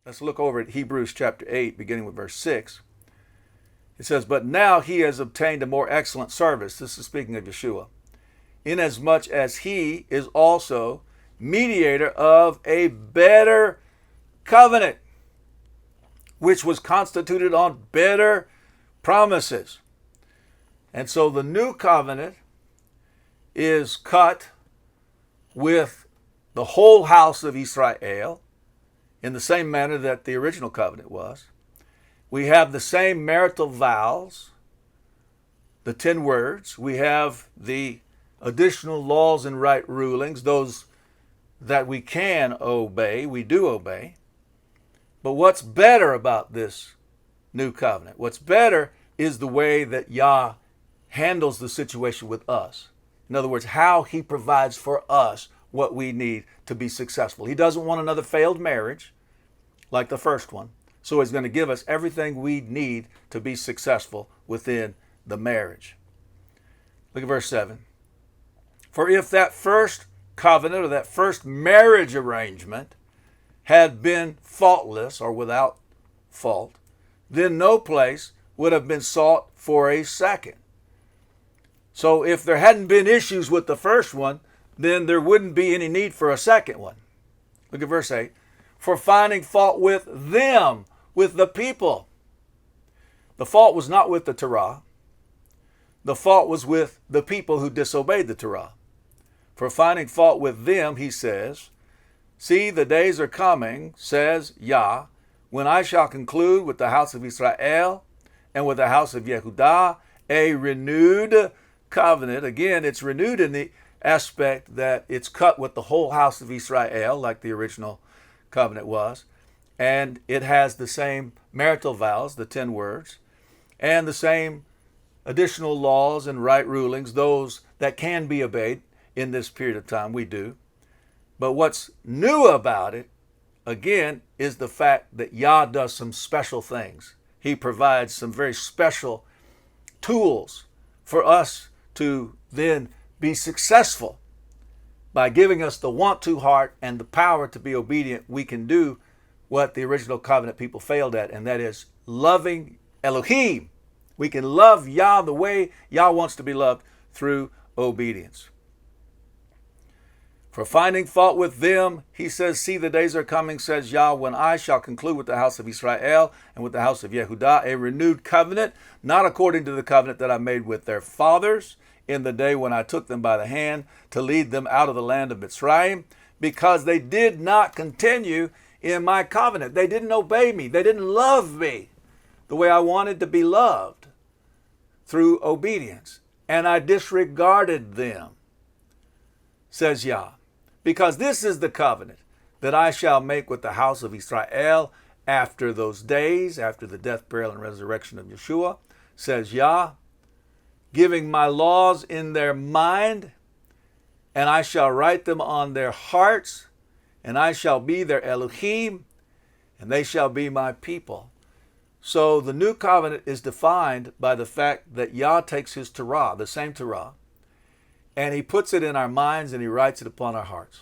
Let's look over at Hebrews chapter 8, beginning with verse 6. It says, "But now he has obtained a more excellent service." This is speaking of Yeshua. "Inasmuch as he is also mediator of a better covenant, which was constituted on better promises." And so the new covenant is cut with the whole house of Israel in the same manner that the original covenant was. We have the same marital vows, the 10 words. We have the additional laws and right rulings, those that we can obey, we do obey. But what's better about this new covenant? What's better is the way that Yah handles the situation with us. In other words, how he provides for us what we need to be successful. He doesn't want another failed marriage like the first one. So he's going to give us everything we need to be successful within the marriage. Look at verse 7. "For if that first covenant or that first marriage arrangement had been faultless or without fault, then no place would have been sought for a second." So if there hadn't been issues with the first one, then there wouldn't be any need for a second one. Look at verse 8. "For finding fault with them," with the people. The fault was not with the Torah. The fault was with the people who disobeyed the Torah. "For finding fault with them," he says, "See, the days are coming, says Yah, when I shall conclude with the house of Israel and with the house of Yehudah a renewed covenant." Again, it's renewed in the aspect that it's cut with the whole house of Israel, like the original covenant was. And it has the same marital vows, the 10 words, and the same additional laws and right rulings, those that can be obeyed in this period of time. We do. But what's new about it, again, is the fact that Yah does some special things. He provides some very special tools for us to then be successful. By giving us the want-to heart and the power to be obedient, we can do what the original covenant people failed at, and that is loving Elohim. We can love Yah the way Yah wants to be loved through obedience. "For finding fault with them," he says, "See, the days are coming, says Yah, when I shall conclude with the house of Israel and with the house of Yehudah a renewed covenant, not according to the covenant that I made with their fathers in the day when I took them by the hand to lead them out of the land of Mitzrayim, because they did not continue in my covenant." They didn't obey me. They didn't love me the way I wanted to be loved through obedience. "And I disregarded them, says Yah, because this is the covenant that I shall make with the house of Israel after those days, after the death, burial, and resurrection of Yeshua, says Yah, giving my laws in their mind, and I shall write them on their hearts, and I shall be their Elohim, and they shall be my people." So the new covenant is defined by the fact that Yah takes his Torah, the same Torah, and he puts it in our minds and he writes it upon our hearts.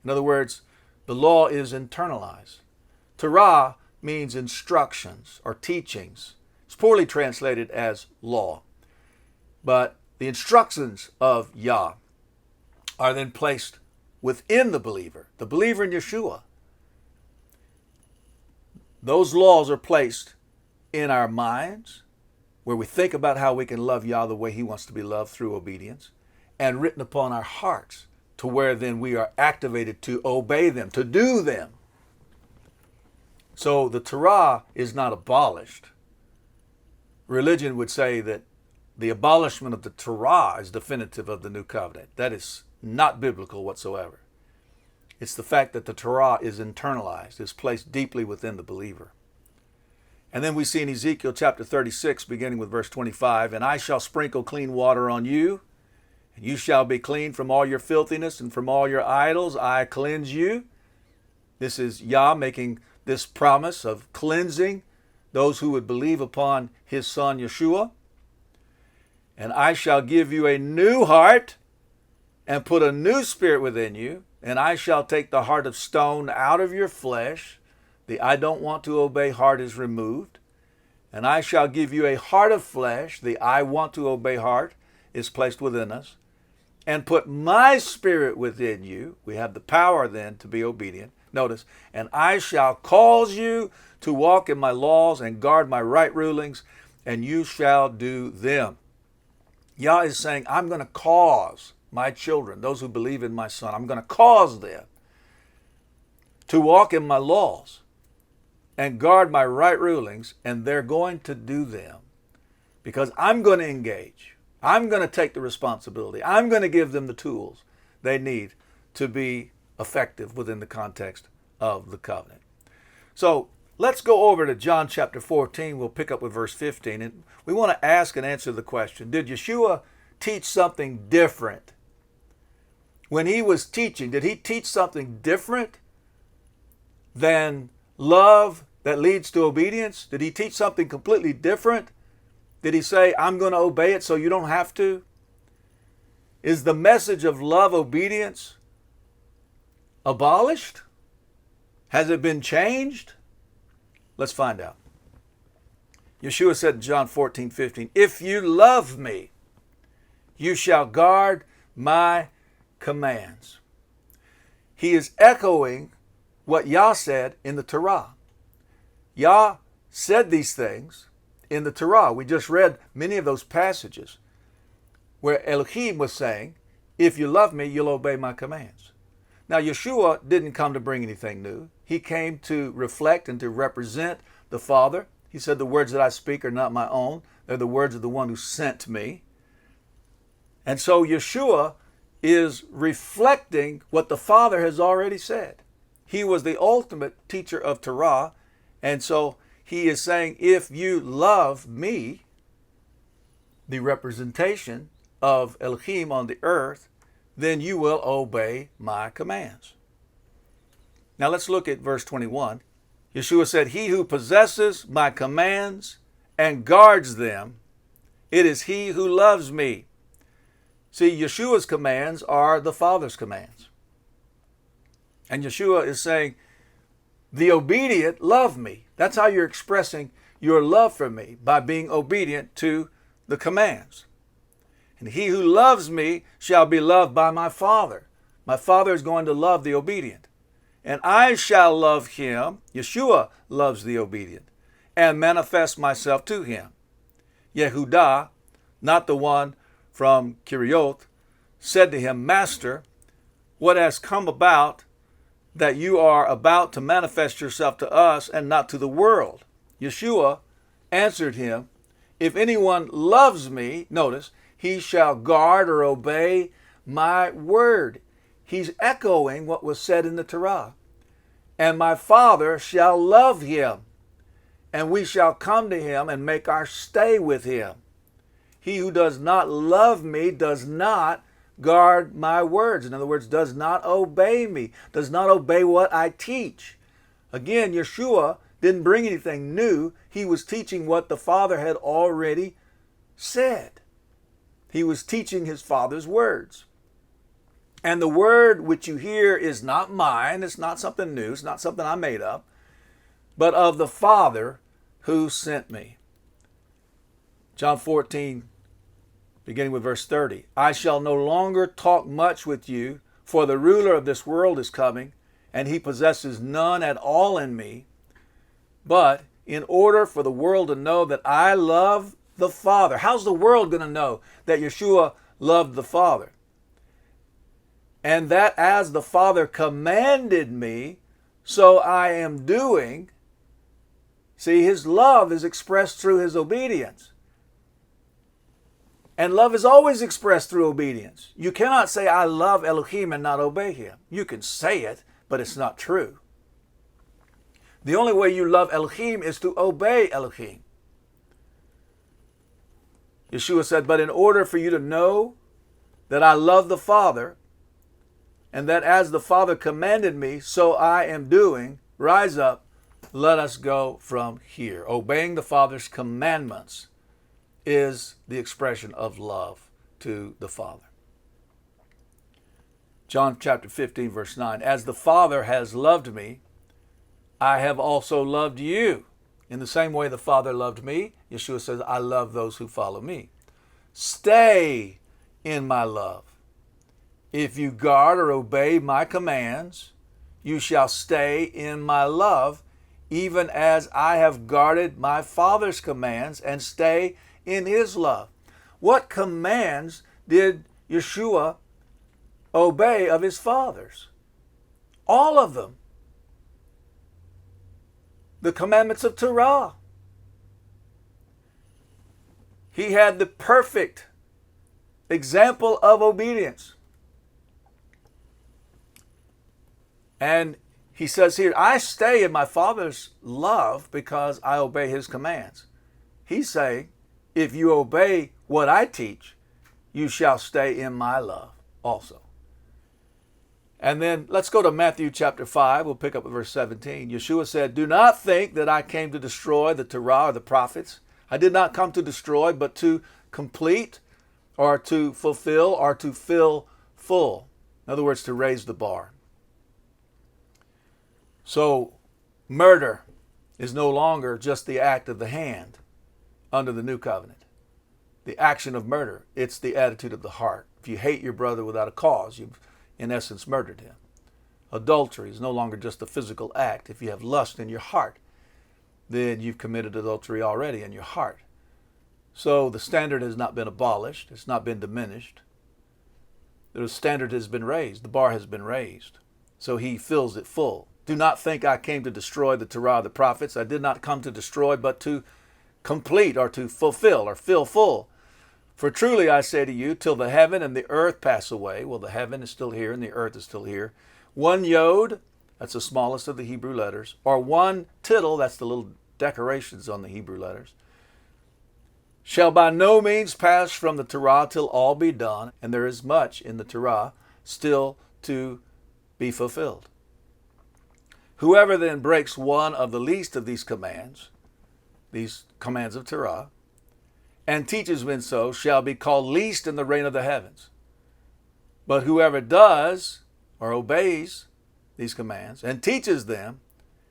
In other words, the law is internalized. Torah means instructions or teachings. It's poorly translated as law. But the instructions of Yah are then placed within the believer in Yeshua. Those laws are placed in our minds, where we think about how we can love Yah the way he wants to be loved through obedience, and written upon our hearts, to where then we are activated to obey them, to do them. So the Torah is not abolished. Religion would say that the abolishment of the Torah is definitive of the new covenant. That is not biblical whatsoever. It's the fact that the Torah is internalized, is placed deeply within the believer. And then we see in Ezekiel chapter 36, beginning with verse 25, "And I shall sprinkle clean water on you, and you shall be clean from all your filthiness and from all your idols. I cleanse you." This is Yah making this promise of cleansing those who would believe upon his son Yeshua. "And I shall give you a new heart and put a new spirit within you, and I shall take the heart of stone out of your flesh, The I don't want to obey heart is removed. And I shall give you a heart of flesh. The I want to obey heart is placed within us. And put my spirit within you. We have the power then to be obedient. Notice, and I shall cause you to walk in my laws and guard my right rulings, and you shall do them. Yah is saying, I'm going to cause my children, those who believe in my Son, I'm going to cause them to walk in my laws and guard my right rulings, and they're going to do them because I'm going to engage. I'm going to take the responsibility. I'm going to give them the tools they need to be effective within the context of the covenant. So let's go over to John chapter 14. We'll pick up with verse 15. And we want to ask and answer the question, did Yeshua teach something different? When he was teaching, did he teach something different than love that leads to obedience? Did he teach something completely different? Did he say, I'm going to obey it so you don't have to? Is the message of love obedience abolished? Has it been changed? Let's find out. Yeshua said in John 14:15, if you love me, you shall guard my commands. He is echoing what Yah said in the Torah. Yah said these things in the Torah. We just read many of those passages where Elohim was saying, if you love me, you'll obey my commands. Now, Yeshua didn't come to bring anything new. He came to reflect and to represent the Father. He said, the words that I speak are not my own. They're the words of the one who sent me. And so Yeshua is reflecting what the Father has already said. He was the ultimate teacher of Torah. And so he is saying, if you love me, the representation of Elohim on the earth, then you will obey my commands. Now let's look at verse 21. Yeshua said, he who possesses my commands and guards them, it is he who loves me. See, Yeshua's commands are the Father's commands. And Yeshua is saying, the obedient love me. That's how you're expressing your love for me, by being obedient to the commands. And he who loves me shall be loved by my Father. My Father is going to love the obedient. And I shall love him, Yeshua loves the obedient, and manifest myself to him. Yehudah, not the one from Kirioth, said to him, Master, what has come about that you are about to manifest yourself to us and not to the world? Yeshua answered him, if anyone loves me, notice, he shall guard or obey my word. He's echoing what was said in the Torah. And my Father shall love him, and we shall come to him and make our stay with him. He who does not love me does not guard my words. In other words, does not obey me, does not obey what I teach. Again, Yeshua didn't bring anything new. He was teaching what the Father had already said. He was teaching his Father's words. And the word which you hear is not mine. It's not something new. It's not something I made up, but of the Father who sent me. John 14, beginning with verse 30. I shall no longer talk much with you, for the ruler of this world is coming, and he possesses none at all in me. But in order for the world to know that I love the Father. How's the world going to know that Yeshua loved the Father? And that as the Father commanded me, so I am doing. See, his love is expressed through his obedience. And love is always expressed through obedience. You cannot say, I love Elohim and not obey him. You can say it, but it's not true. The only way you love Elohim is to obey Elohim. Yeshua said, but in order for you to know that I love the Father, and that as the Father commanded me, so I am doing, rise up, let us go from here. Obeying the Father's commandments is the expression of love to the Father. John chapter 15, verse 9, as the Father has loved me, I have also loved you. In the same way the Father loved me, Yeshua says, I love those who follow me. Stay in my love. If you guard or obey my commands, you shall stay in my love, even as I have guarded my Father's commands and stay in his love. What commands did Yeshua obey of his Father's? All of them. The commandments of Torah. He had the perfect example of obedience. And he says here, I stay in my Father's love because I obey his commands. He's saying, if you obey what I teach, you shall stay in my love also. And then let's go to Matthew chapter 5. We'll pick up at verse 17. Yeshua said, do not think that I came to destroy the Torah or the prophets. I did not come to destroy, but to complete or to fulfill or to fill full. In other words, to raise the bar. So murder is no longer just the act of the hand under the new covenant. The action of murder, it's the attitude of the heart. If you hate your brother without a cause, you've in essence murdered him. Adultery is no longer just a physical act. If you have lust in your heart, then you've committed adultery already in your heart. So the standard has not been abolished. It's not been diminished. The standard has been raised. The bar has been raised. So he fills it full. Do not think I came to destroy the Torah, the prophets. I did not come to destroy, but to complete or to fulfill or fill full. For truly I say to you, till the heaven and the earth pass away, well, the heaven is still here and the earth is still here, one yod, that's the smallest of the Hebrew letters, or one tittle, that's the little decorations on the Hebrew letters, shall by no means pass from the Torah till all be done, and there is much in the Torah still to be fulfilled. Whoever then breaks one of the least of these commands of Torah, and teaches men so, shall be called least in the reign of the heavens. But whoever does or obeys these commands and teaches them,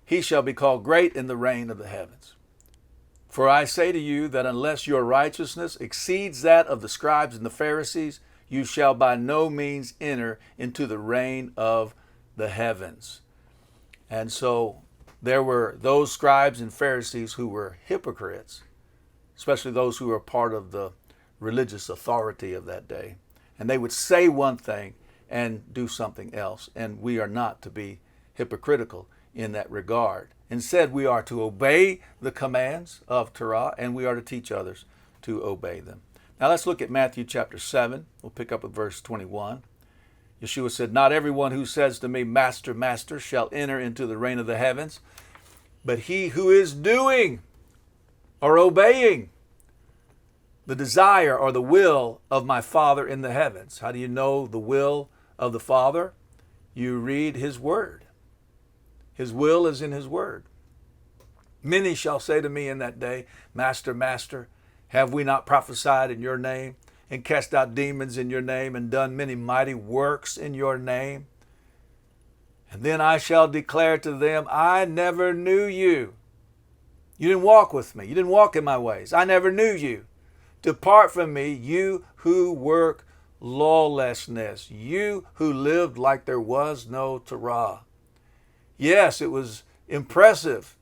he shall be called great in the reign of the heavens. For I say to you that unless your righteousness exceeds that of the scribes and the Pharisees, you shall by no means enter into the reign of the heavens. And so there were those scribes and Pharisees who were hypocrites, especially those who were part of the religious authority of that day. And they would say one thing and do something else. And we are not to be hypocritical in that regard. Instead, we are to obey the commands of Torah, and we are to teach others to obey them. Now let's look at Matthew chapter 7. We'll pick up at verse 21. Yeshua said, not everyone who says to me, Master, Master, shall enter into the reign of the heavens, but he who is doing or obeying the desire or the will of my Father in the heavens. How do you know the will of the Father? You read his word. His will is in his word. Many shall say to me in that day, Master, Master, have we not prophesied in your name, and cast out demons in your name, and done many mighty works in your name? And then I shall declare to them, I never knew you. You didn't walk with me. You didn't walk in my ways. I never knew you. Depart from me, you who work lawlessness, you who lived like there was no Torah. Yes, it was impressive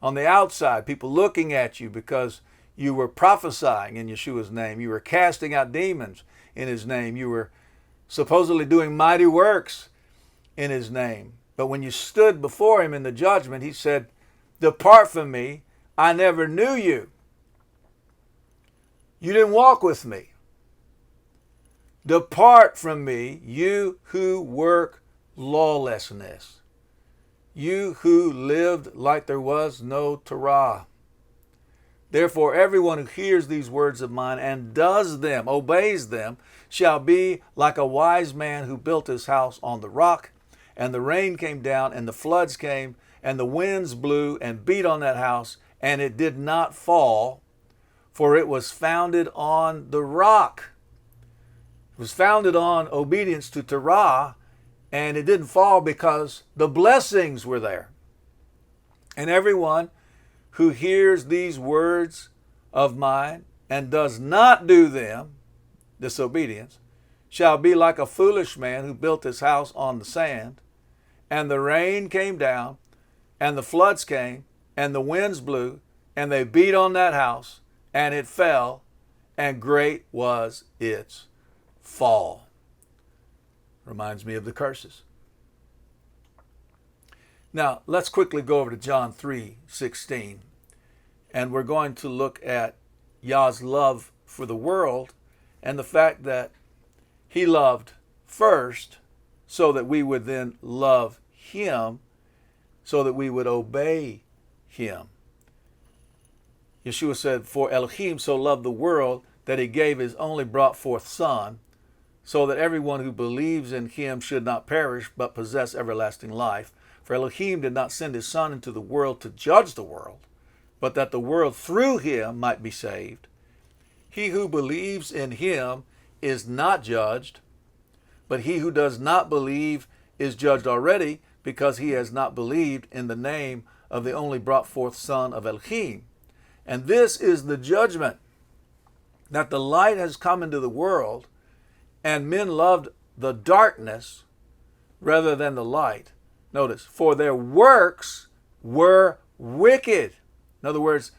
on the outside, people looking at you because you were prophesying in Yeshua's name. You were casting out demons in his name. You were supposedly doing mighty works in his name. But when you stood before him in the judgment, he said, depart from me, I never knew you. You didn't walk with me. Depart from me, you who work lawlessness. You who lived like there was no Torah. Therefore, everyone who hears these words of mine and does them, obeys them, shall be like a wise man who built his house on the rock, and the rain came down, and the floods came, and the winds blew and beat on that house, and it did not fall, for it was founded on the rock. It was founded on obedience to Torah, and it didn't fall because the blessings were there. And everyone who hears these words of mine and does not do them, disobedience, shall be like a foolish man who built his house on the sand, and the rain came down, and the floods came, and the winds blew, and they beat on that house, and it fell, and great was its fall. Reminds me of the curses. Now, let's quickly go over to John 3:16, and we're going to look at Yah's love for the world and the fact that he loved first so that we would then love him, so that we would obey him. Yeshua said, for Elohim so loved the world that he gave his only brought forth Son, so that everyone who believes in him should not perish but possess everlasting life. For Elohim did not send his Son into the world to judge the world, but that the world through him might be saved. He who believes in him is not judged, but he who does not believe is judged already, because he has not believed in the name of the only brought forth Son of Elohim. And this is the judgment, that the light has come into the world, and men loved the darkness rather than the light. Notice, for their works were wicked. In other words,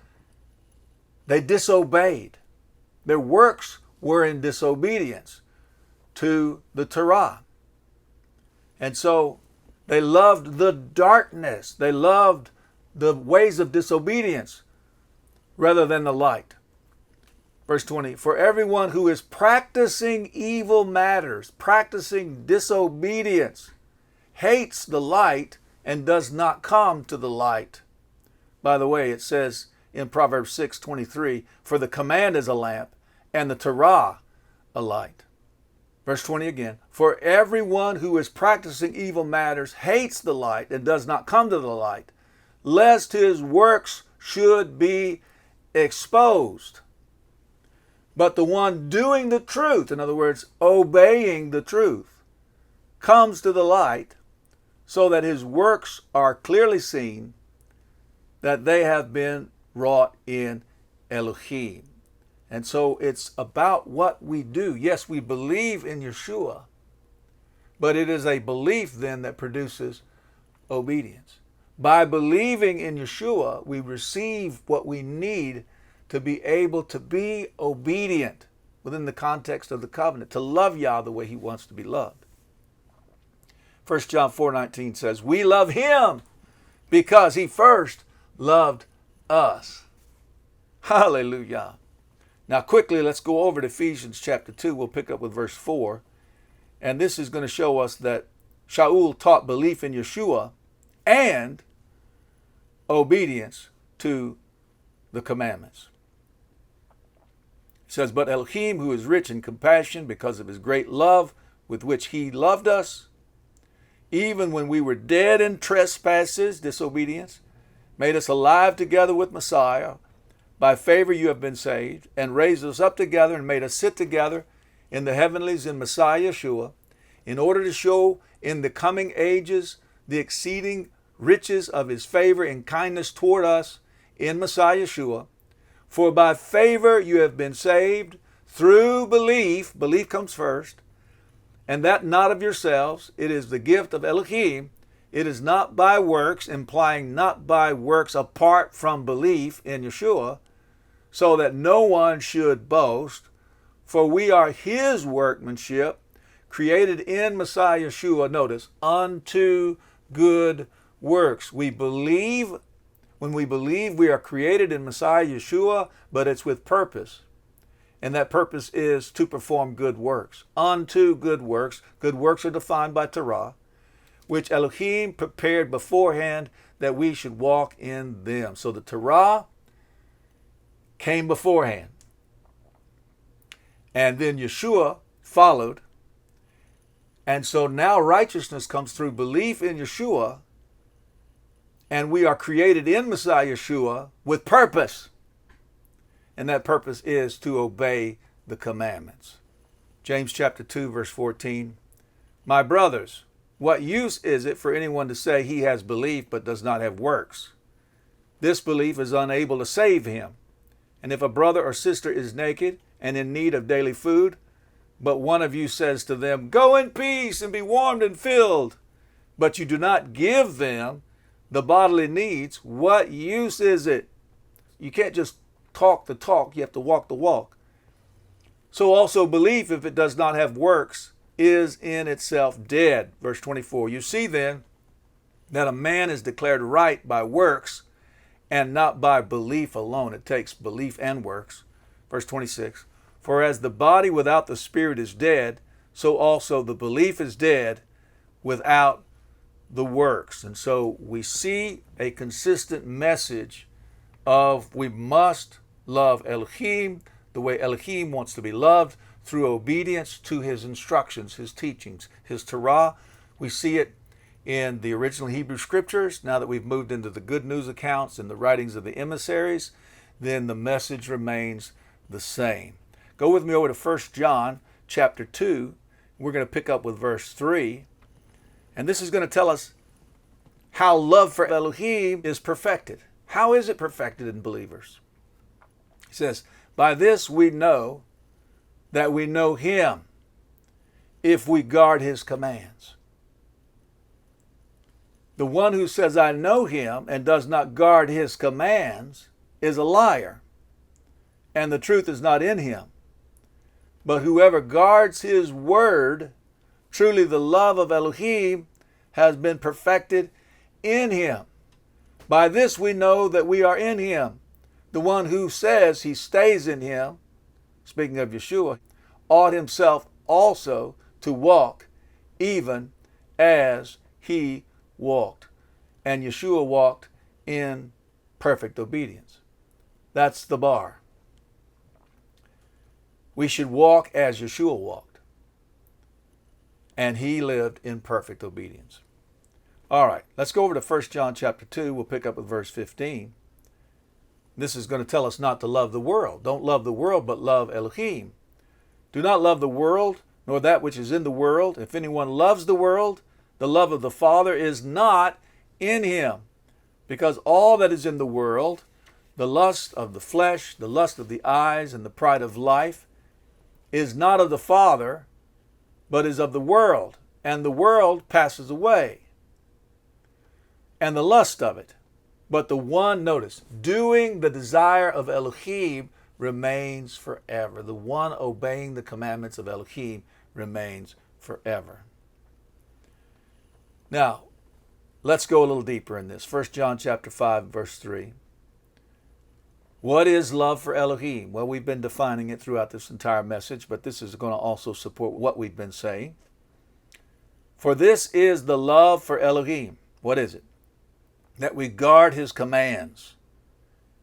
they disobeyed. Their works were in disobedience to the Torah. And so they loved the darkness. They loved the ways of disobedience rather than the light. Verse 20, for everyone who is practicing evil matters, practicing disobedience, hates the light and does not come to the light. By the way, it says in Proverbs 6:23, for the command is a lamp and the Torah a light. Verse 20 again, for everyone who is practicing evil matters hates the light and does not come to the light, lest his works should be exposed. But the one doing the truth, in other words, obeying the truth, comes to the light, so that his works are clearly seen, that they have been wrought in Elohim. And so it's about what we do. Yes, we believe in Yeshua, but it is a belief then that produces obedience. By believing in Yeshua, we receive what we need to be able to be obedient within the context of the covenant, to love Yah the way he wants to be loved. 1 John 4:19 says, we love him because he first loved us. Hallelujah. Now quickly, let's go over to Ephesians chapter 2. We'll pick up with verse 4. And this is going to show us that Shaul taught belief in Yeshua and obedience to the commandments. It says, but Elohim, who is rich in compassion because of his great love with which he loved us, even when we were dead in trespasses, disobedience, made us alive together with Messiah. By favor you have been saved, and raised us up together and made us sit together in the heavenlies in Messiah Yeshua, in order to show in the coming ages the exceeding riches of his favor and kindness toward us in Messiah Yeshua. For by favor you have been saved through belief. Belief comes first. And that not of yourselves. It is the gift of Elohim. It is not by works, implying not by works apart from belief in Yeshua, so that no one should boast. For we are his workmanship, created in Messiah Yeshua, notice, unto good works. We believe, when we believe, we are created in Messiah Yeshua, but it's with purpose. And that purpose is to perform good works. Unto good works. Good works are defined by Torah, which Elohim prepared beforehand that we should walk in them. So the Torah came beforehand. And then Yeshua followed. And so now righteousness comes through belief in Yeshua. And we are created in Messiah Yeshua with purpose. And that purpose is to obey the commandments. James chapter 2, verse 14. My brothers, what use is it for anyone to say he has believed but does not have works? this belief is unable to save him. And if a brother or sister is naked and in need of daily food, but one of you says to them, "Go in peace and be warmed and filled," but you do not give them the bodily needs, what use is it? You can't just talk the talk, you have to walk the walk. So also belief, if it does not have works, is in itself dead. Verse 24, you see then that a man is declared right by works and not by belief alone. It takes belief and works. Verse 26, for as the body without the spirit is dead, so also the belief is dead without the works. And so we see a consistent message of we must love Elohim the way Elohim wants to be loved, through obedience to his instructions, his teachings, his Torah. We see it in the original Hebrew scriptures. Now that we've moved into the good news accounts and the writings of the emissaries, then the message remains the same. Go with me over to 1 John chapter 2. We're going to pick up with verse 3. And this is going to tell us how love for Elohim is perfected. How is it perfected in believers? He says, by this we know that we know him if we guard his commands. The one who says, I know him, and does not guard his commands is a liar, and the truth is not in him. But whoever guards his word, truly the love of Elohim has been perfected in him. By this we know that we are in him. The one who says he stays in him, speaking of Yeshua, ought himself also to walk even as he walked. And Yeshua walked in perfect obedience. That's the bar. We should walk as Yeshua walked. And he lived in perfect obedience. All right, let's go over to 1 John chapter 2. We'll pick up with verse 15. This is going to tell us not to love the world. Don't love the world, but love Elohim. Do not love the world, nor that which is in the world. If anyone loves the world, the love of the Father is not in him. Because all that is in the world, the lust of the flesh, the lust of the eyes, and the pride of life, is not of the Father, but is of the world. And the world passes away, and the lust of it. But the one, notice, doing the desire of Elohim remains forever. The one obeying the commandments of Elohim remains forever. Now, let's go a little deeper in this. 1 John chapter 5, verse 3. What is love for Elohim? Well, we've been defining it throughout this entire message, but this is going to also support what we've been saying. For this is the love for Elohim. What is it? That we guard his commands,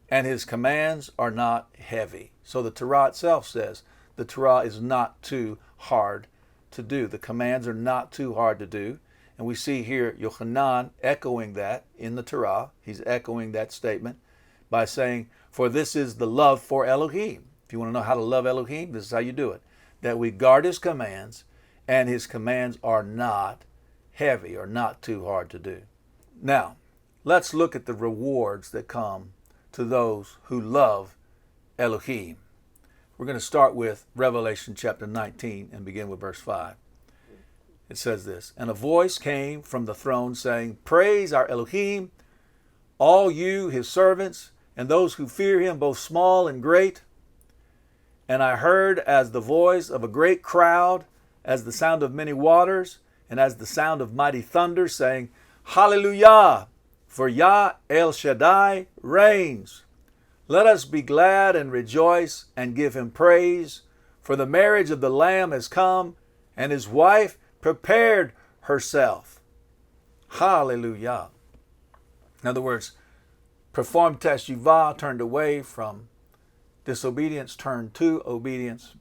and his commands are not heavy. So the Torah itself says the Torah is not too hard to do. The commands are not too hard to do. And we see here Yochanan echoing that in the Torah. He's echoing that statement by saying, for this is the love for Elohim. If you want to know how to love Elohim, this is how you do it. That we guard his commands, and his commands are not heavy or not too hard to do. Now, let's look at the rewards that come to those who love Elohim. We're going to start with Revelation chapter 19 and begin with verse 5. It says this, and a voice came from the throne saying, praise our Elohim, all you his servants, and those who fear him, both small and great. And I heard as the voice of a great crowd, as the sound of many waters, and as the sound of mighty thunder, saying, Hallelujah! For Yah El Shaddai reigns. Let us be glad and rejoice and give him praise. For the marriage of the Lamb has come, and his wife prepared herself. Hallelujah. In other words, performed teshuvah, turned away from disobedience, turned to obedience,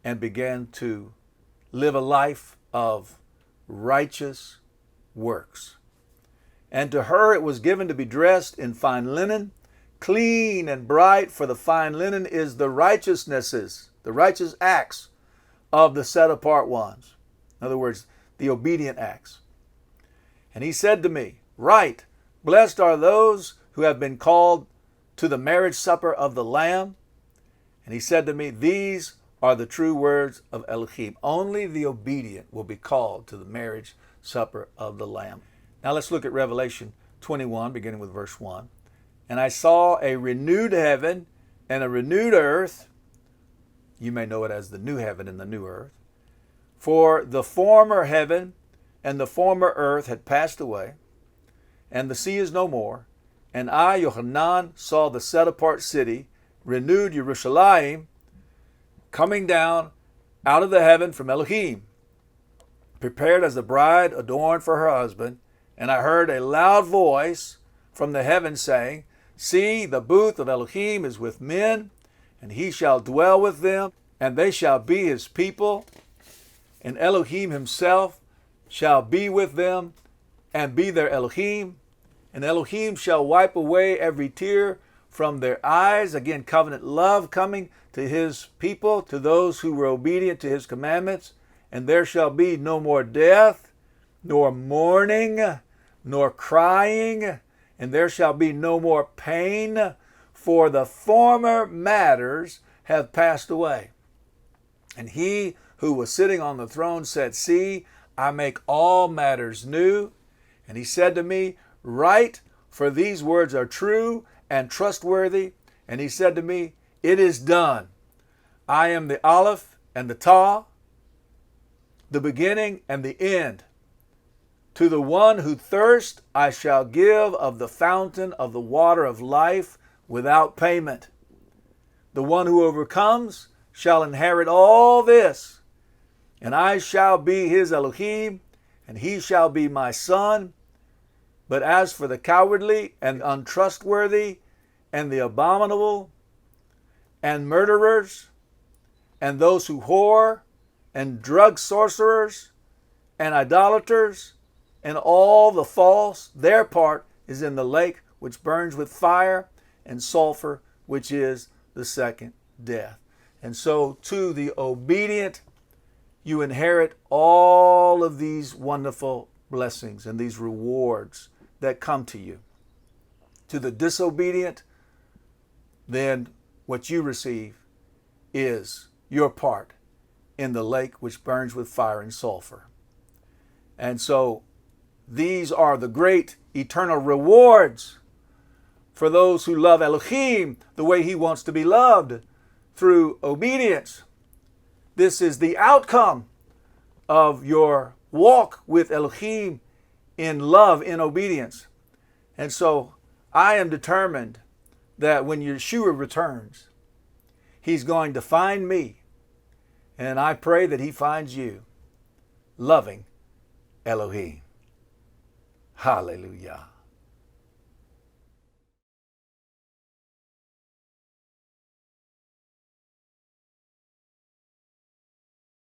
and began to live a life of righteous works. And to her it was given to be dressed in fine linen, clean and bright, for the fine linen is the righteousnesses, the righteous acts of the set apart ones. In other words, the obedient acts. And he said to me, write, blessed are those who have been called to the marriage supper of the Lamb. And he said to me, these are the true words of Elohim. Only the obedient will be called to the marriage supper of the Lamb. Now let's look at Revelation 21, beginning with verse 1. And I saw a renewed heaven and a renewed earth. You may know it as the new heaven and the new earth. For the former heaven and the former earth had passed away, and the sea is no more. And I, Yohanan, saw the set-apart city, renewed Jerusalem, coming down out of the heaven from Elohim, prepared as a bride adorned for her husband. And I heard a loud voice from the heavens saying, see, the booth of Elohim is with men, and he shall dwell with them, and they shall be his people, and Elohim himself shall be with them and be their Elohim, and Elohim shall wipe away every tear from their eyes. Again, covenant love coming to his people, to those who were obedient to his commandments. And there shall be no more death, nor mourning, nor crying, and there shall be no more pain, for the former matters have passed away. And he who was sitting on the throne said, see, I make all matters new. And he said to me, write, for these words are true and trustworthy. And he said to me, it is done. I am the Aleph and the Tau, the beginning and the end. To the one who thirsts, I shall give of the fountain of the water of life without payment. The one who overcomes shall inherit all this, and I shall be his Elohim, and he shall be my son. But as for the cowardly and untrustworthy and the abominable and murderers and those who whore and drug sorcerers and idolaters and all the false, their part is in the lake which burns with fire and sulfur, which is the second death. And so to the obedient, you inherit all of these wonderful blessings and these rewards that come to you. To the disobedient, then what you receive is your part in the lake which burns with fire and sulfur. And so these are the great eternal rewards for those who love Elohim the way he wants to be loved, through obedience. This is the outcome of your walk with Elohim in love, in obedience. And so I am determined that when Yeshua returns, he's going to find me. And I pray that he finds you loving Elohim. Hallelujah.